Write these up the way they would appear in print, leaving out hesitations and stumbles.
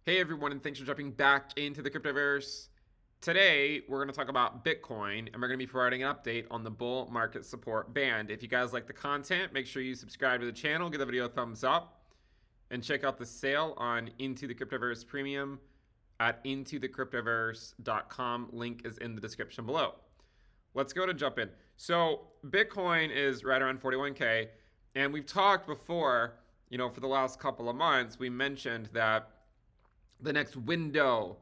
Hey everyone, and thanks for jumping back into the Cryptoverse. Today, we're going to talk about Bitcoin, and we're going to be providing an update on the bull market support band. If you guys like the content, make sure you subscribe to the channel, give the video a thumbs up, and check out the sale on Into the Cryptoverse Premium at intothecryptoverse.com. Link is in the description below. Let's go to jump in. So, Bitcoin is right around 41K, and we've talked before, for the last couple of months, we mentioned that the next window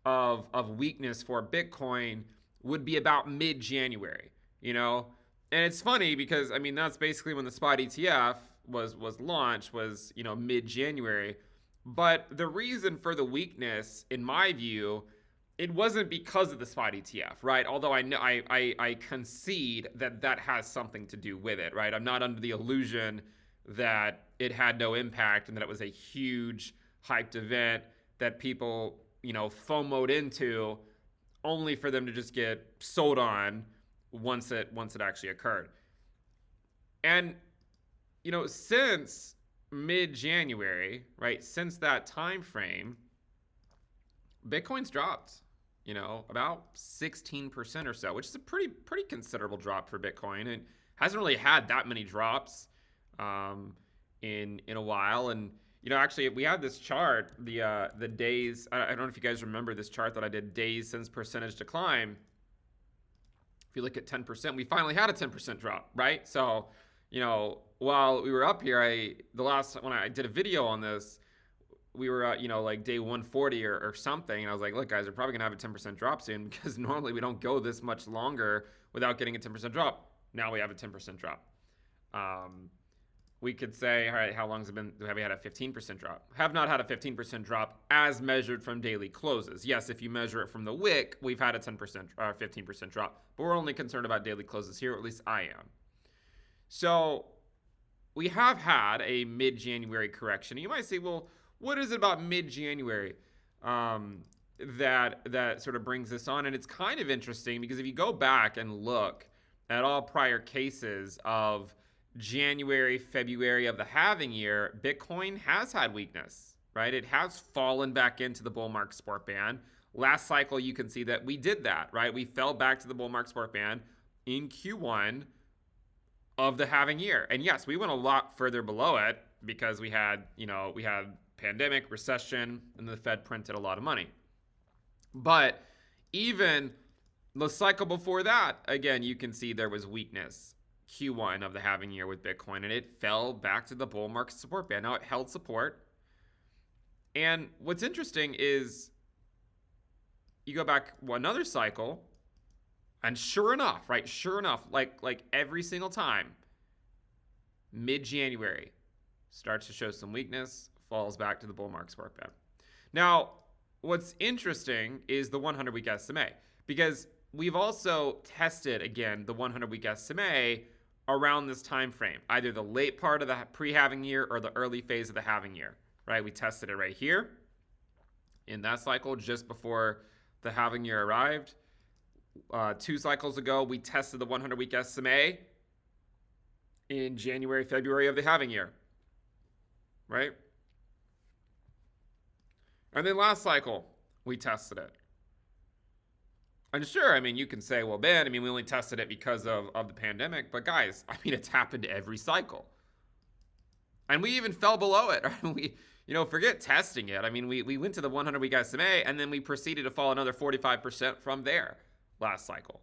of weakness for Bitcoin would be about mid-January, And it's funny because that's basically when the spot ETF was launched was, mid-January. But the reason for the weakness, in my view, it wasn't because of the spot ETF, right? Although I concede that that has something to do with it, right? I'm not under the illusion that it had no impact and that it was a huge hyped event that people, FOMO'd into only for them to just get sold on once it actually occurred. And, since mid-January, right, since that time frame, Bitcoin's dropped, about 16% or so, which is a pretty considerable drop for Bitcoin. It hasn't really had that many drops in a while. And actually, we had this chart, the days. I don't know if you guys remember this chart that I did, days since percentage decline. If you look at 10%, we finally had a 10% drop, right? So, while we were up here, when I did a video on this, we were at, like day 140 or something. And I was like, look, guys, we're probably gonna have a 10% drop soon because normally we don't go this much longer without getting a 10% drop. Now we have a 10% drop. We could say, all right, how long has it been? Have we had a 15% drop? Have not had a 15% drop as measured from daily closes. Yes, if you measure it from the wick, we've had a 10% or 15% drop, but we're only concerned about daily closes here, or at least I am. So we have had a mid-January correction. You might say, well, what is it about mid-January that sort of brings this on? And it's kind of interesting because if you go back and look at all prior cases of January, February of the halving year, Bitcoin has had weakness, right? It has fallen back into the bull market support band. Last cycle, you can see that we did that, right? We fell back to the bull market support band in Q1 of the halving year. And yes, we went a lot further below it because we had pandemic, recession, and the Fed printed a lot of money. But even the cycle before that, again, you can see there was weakness. Q1 of the halving year with Bitcoin, and it fell back to the bull market support band. Now it held support. And what's interesting is you go back another cycle, and sure enough, right? Sure enough, like every single time, mid-January starts to show some weakness, falls back to the bull market support band. Now, what's interesting is the 100-week SMA, because we've also tested, again, the 100-week SMA around this time frame, either the late part of the pre-halving year or the early phase of the halving year, right? We tested it right here in that cycle just before the halving year arrived. 2 cycles ago, we tested the 100-week SMA in January, February of the halving year, right? And then last cycle, we tested it. And sure, you can say, well, Ben, we only tested it because of the pandemic. But guys, it's happened every cycle. And we even fell below it. We, forget testing it. We went to the 100-week SMA, and then we proceeded to fall another 45% from there last cycle.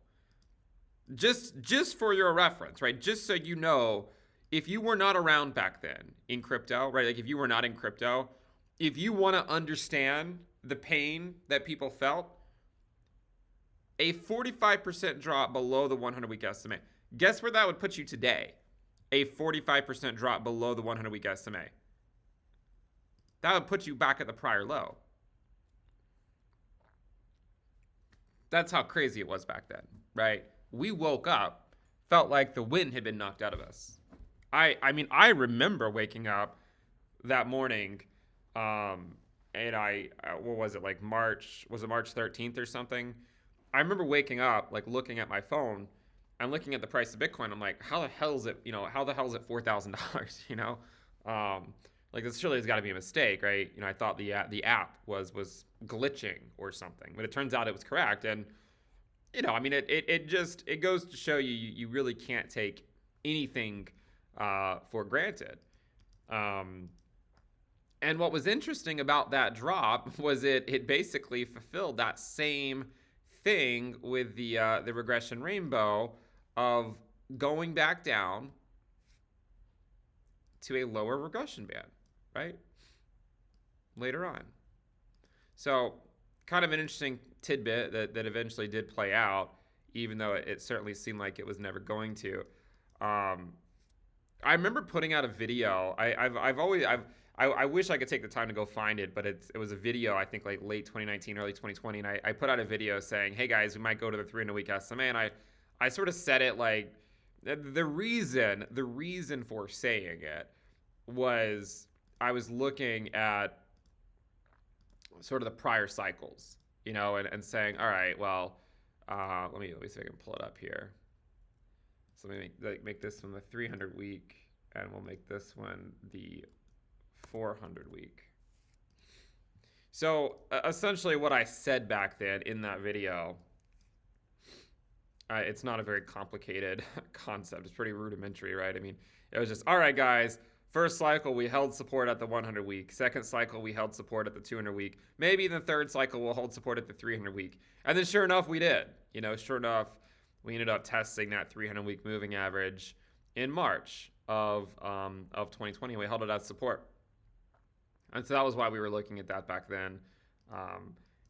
Just for your reference, right? Just so you know, if you were not around back then in crypto, right? Like if you were not in crypto, if you want to understand the pain that people felt, a 45% drop below the 100-week SMA. Guess where that would put you today? A 45% drop below the 100-week SMA. That would put you back at the prior low. That's how crazy it was back then, right? We woke up, felt like the wind had been knocked out of us. I remember waking up that morning, and what was it, like March 13th or something? I remember waking up, like looking at my phone and looking at the price of Bitcoin. I'm like, how the hell is it $4,000? Like, this surely has got to be a mistake, right? I thought the app was glitching or something, but it turns out it was correct. And I mean, it goes to show you really can't take anything for granted. And what was interesting about that drop was it basically fulfilled that same thing with the regression rainbow of going back down to a lower regression band, right? Later on. So kind of an interesting tidbit that eventually did play out, even though it certainly seemed like it was never going to. I remember putting out a video. I wish I could take the time to go find it, but it was a video, I think like late 2019, early 2020, and I put out a video saying, hey guys, we might go to the 300-week SMA, and I sort of said it like, the reason for saying it was I was looking at sort of the prior cycles, and saying, all right, well, let me see if I can pull it up here. So let me make this one the 300 week, and we'll make this one the 400 week. So essentially what I said back then in that video, it's not a very complicated concept. It's pretty rudimentary, right? I mean, it was just, all right, guys, first cycle, we held support at the 100 week. Second cycle, we held support at the 200 week. Maybe in the third cycle, we'll hold support at the 300 week. And then sure enough, we did. Sure enough, we ended up testing that 300 week moving average in March of 2020. We held it as support. And so that was why we were looking at that back then.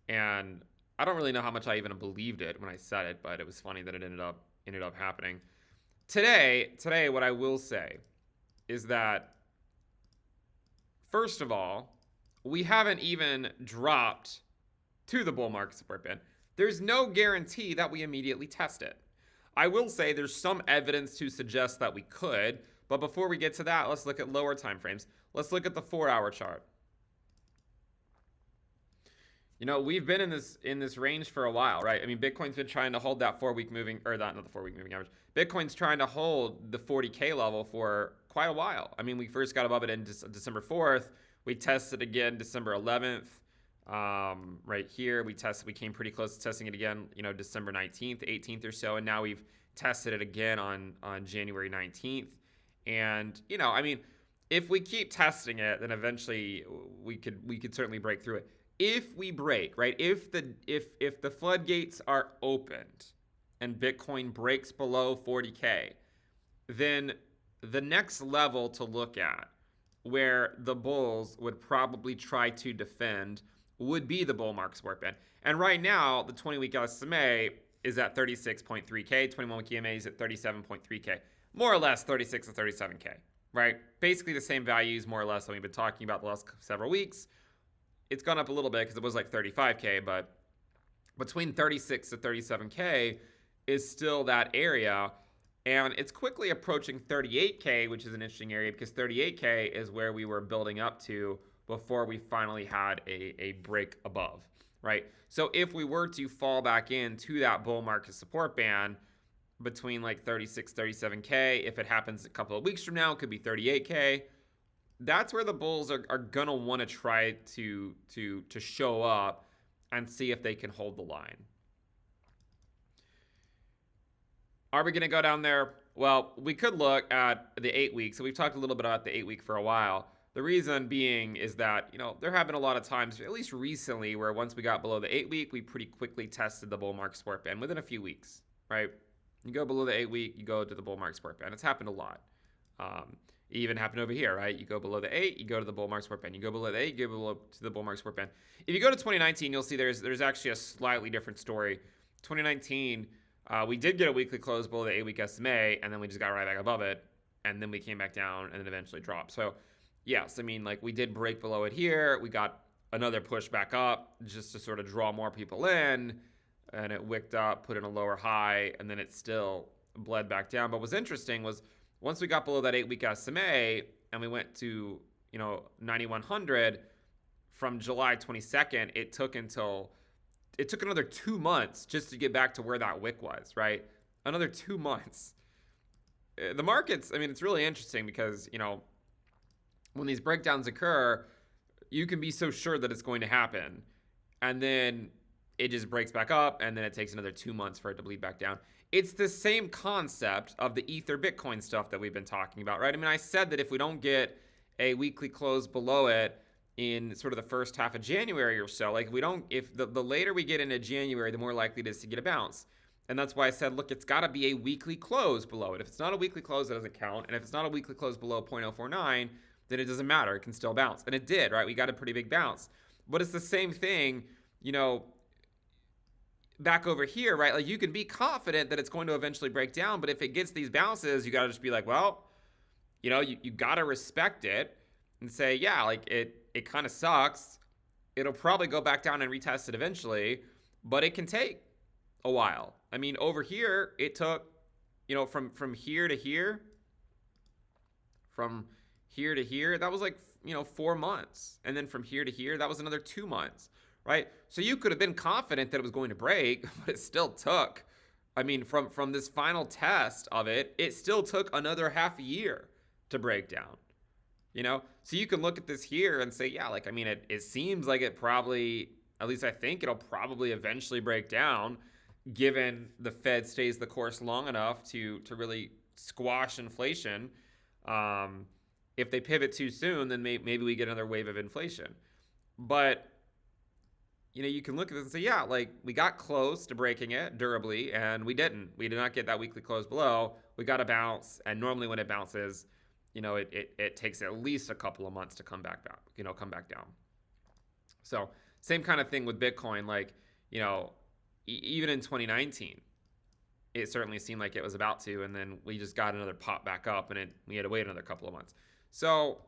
And I don't really know how much I even believed it when I said it, but it was funny that it ended up happening. Today, what I will say is that, first of all, we haven't even dropped to the bull market support band. There's no guarantee that we immediately test it. I will say there's some evidence to suggest that we could, but before we get to that, let's look at lower time frames. Let's look at the 4-hour chart. We've been in this range for a while, right? I mean, Bitcoin's been trying to hold that 4-week moving, or not the 4-week moving average. Bitcoin's trying to hold the 40K level for quite a while. I mean, we first got above it in December 4th. We tested again December 11th. Right here, we came pretty close to testing it again, December 19th, 18th or so, and now we've tested it again on January 19th. And, I mean, if we keep testing it, then eventually we could certainly break through it. If we break, right? If the floodgates are opened and Bitcoin breaks below 40K, then the next level to look at where the bulls would probably try to defend would be the bull market support band. And right now, the 20-week SMA is at 36.3K, 21-week EMA is at 37.3K, more or less 36 to 37K, right? Basically the same values, more or less, that we've been talking about the last several weeks. It's gone up a little bit because it was like 35K, but between 36 to 37K is still that area. And it's quickly approaching 38K, which is an interesting area because 38K is where we were building up to before we finally had a break above, right? So if we were to fall back into that bull market support band between like 36, 37K, if it happens a couple of weeks from now, it could be 38K. That's where the bulls are going to want to try to show up and see if they can hold the line. Are we going to go down there? Well, we could look at the 8 weeks. So we've talked a little bit about the 8 week for a while. The reason being is that, there have been a lot of times, at least recently, where once we got below the 8 week, we pretty quickly tested the bull market support band within a few weeks, right? You go below the 8 week, you go to the bull market support band. It's happened a lot. It even happened over here, right? You go below the 8, you go to the bull market support band. You go below the 8, you go below to the bull market support band. If you go to 2019, you'll see there's actually a slightly different story. 2019, we did get a weekly close below the 8 week SMA, and then we just got right back above it, and then we came back down and then eventually dropped. So yes, I mean, like we did break below it here. We got another push back up just to sort of draw more people in, and it wicked up, put in a lower high, and then it still bled back down. But what's interesting was once we got below that 8 week SMA and we went to, 9,100 from July 22nd, it took another 2 months just to get back to where that wick was, right? Another 2 months. The markets, I mean, it's really interesting because, when these breakdowns occur, you can be so sure that it's going to happen. And then it just breaks back up, and then it takes another 2 months for it to bleed back down. It's the same concept of the Ether Bitcoin stuff that we've been talking about, right? I mean, I said that if we don't get a weekly close below it in sort of the first half of January or so, like if the later we get into January, the more likely it is to get a bounce. And that's why I said, look, it's got to be a weekly close below it. If it's not a weekly close, it doesn't count. And if it's not a weekly close below 0.049, then it doesn't matter. It can still bounce. And it did, right? We got a pretty big bounce. But it's the same thing, back over here, right? Like, you can be confident that it's going to eventually break down, but if it gets these bounces, you got to just be like, well, you got to respect it and say, yeah, like it kind of sucks. It'll probably go back down and retest it eventually, but it can take a while. I mean, over here, it took, from here to here, that was like, 4 months. And then from here to here, that was another 2 months, right? So you could have been confident that it was going to break, but it still took, I mean, from this final test of it, it still took another half a year to break down, So you can look at this here and say, yeah, like, I mean, it seems like it probably, at least I think it'll probably eventually break down, given the Fed stays the course long enough to really squash inflation. If they pivot too soon, then maybe we get another wave of inflation. But, you can look at this and say, yeah, like, we got close to breaking it durably, and we didn't. We did not get that weekly close below. We got a bounce, and normally when it bounces, it takes at least a couple of months to come back down. So same kind of thing with Bitcoin. Like, even in 2019, it certainly seemed like it was about to, and then we just got another pop back up, and we had to wait another couple of months. So,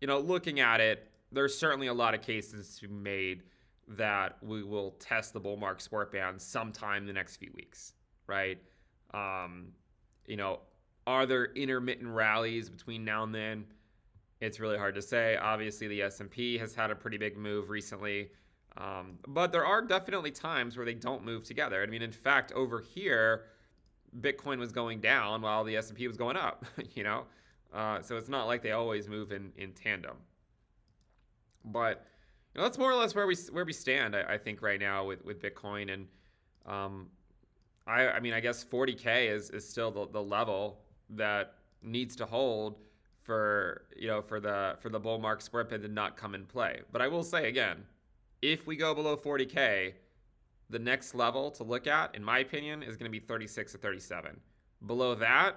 looking at it, there's certainly a lot of cases to be made that we will test the bull market support band sometime in the next few weeks, right? Are there intermittent rallies between now and then? It's really hard to say. Obviously, the S&P has had a pretty big move recently. But there are definitely times where they don't move together. I mean, in fact, over here, Bitcoin was going down while the S&P was going up, So it's not like they always move in tandem. But that's more or less where we stand, I think, right now with Bitcoin. And I mean, I guess 40K is still the level that needs to hold for the bull market support band to not come in play. But I will say again, if we go below 40K, the next level to look at, in my opinion, is going to be 36 or 37. Below that,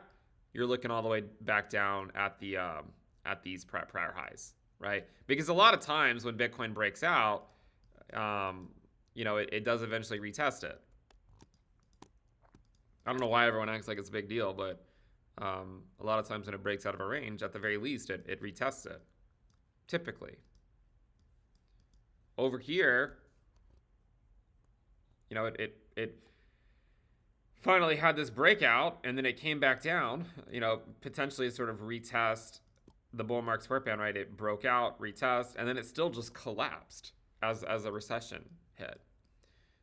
you're looking all the way back down at these prior highs, right? Because a lot of times when Bitcoin breaks out, it does eventually retest it. I don't know why everyone acts like it's a big deal, but a lot of times when it breaks out of a range, at the very least, it retests it, typically. Over here, it finally had this breakout, and then it came back down, potentially sort of retest the bull market support band, right? It broke out, retest, and then it still just collapsed as a recession hit.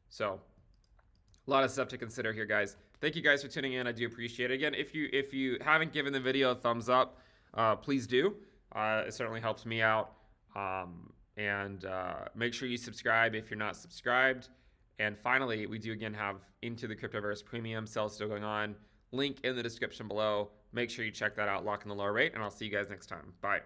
So a lot of stuff to consider here, guys. Thank you guys for tuning in. I do appreciate it. Again, if you haven't given the video a thumbs up, please do. It certainly helps me out. And make sure you subscribe if you're not subscribed. And finally, we do again have Into the Cryptoverse premium sale still going on. Link in the description below. Make sure you check that out, lock in the lower rate, and I'll see you guys next time. Bye.